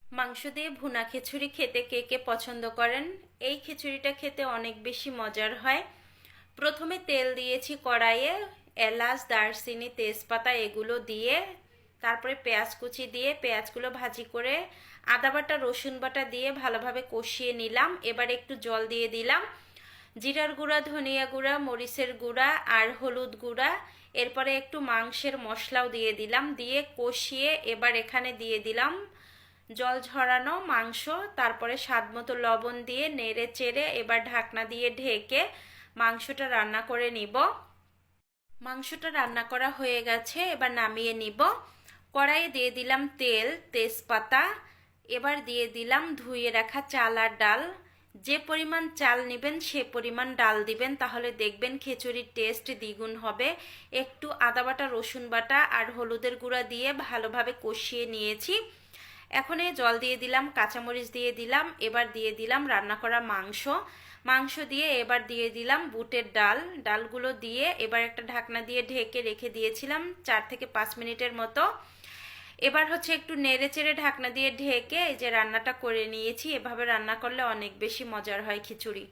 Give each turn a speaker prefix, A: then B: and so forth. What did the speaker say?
A: মাংস দিয়ে ভুনা খিচুড়ি খেতে কে কে পছন্দ করেন? এই খিচুড়িটা খেতে অনেক বেশি মজার হয়। প্রথমে তেল দিয়েছি কড়াইয়ে, এলাচ, দারচিনি, তেজপাতা এগুলো দিয়ে, তারপরে পেঁয়াজ কুচি দিয়ে পেঁয়াজগুলো ভাজি করে আদা বাটা রসুন বাটা দিয়ে ভালোভাবে কষিয়ে নিলাম। এবার একটু জল দিয়ে দিলাম, জিরার গুঁড়া, ধনিয়া গুঁড়া, মরিচের গুঁড়া আর হলুদ গুঁড়া। এরপরে একটু মাংসের মশলাও দিয়ে দিলাম, দিয়ে কষিয়ে এবার এখানে দিয়ে দিলাম জল ঝরানো মাংস। তারপরে স্বাদ মতো লবণ দিয়ে নেড়ে চেড়ে এবার ঢাকনা দিয়ে ঢেকে মাংসটা রান্না করে নিব। মাংসটা রান্না করা হয়ে গেছে, এবার নামিয়ে নিব। কড়াইয়ে দিয়ে দিলাম তেল, তেজপাতা। এবার দিয়ে দিলাম ধুয়ে রাখা চাল আর ডাল। যে পরিমাণ চাল নেবেন সে পরিমাণ ডাল দিবেন, তাহলে দেখবেন খিচুড়ির টেস্ট দ্বিগুণ হবে। একটু আদা বাটা, রসুন বাটা আর হলুদের গুঁড়া দিয়ে ভালোভাবে কষিয়ে নিয়েছি। এখন এই জল দিয়ে দিলাম, কাঁচামরিচ দিয়ে দিলাম, এবার দিয়ে দিলাম রান্না করা মাংস। মাংস দিয়ে এবার দিয়ে দিলাম বুটের ডাল। ডালগুলো দিয়ে এবার একটা ঢাকনা দিয়ে ঢেকে রেখে দিয়েছিলাম 4 থেকে 5 মিনিটের মতো। এবার হচ্ছে একটু নেড়ে চেড়ে ঢাকনা দিয়ে ঢেকে এই যে রান্নাটা করে নিয়েছি। এভাবে রান্না করলে অনেক বেশি মজার হয় খিচুড়ি।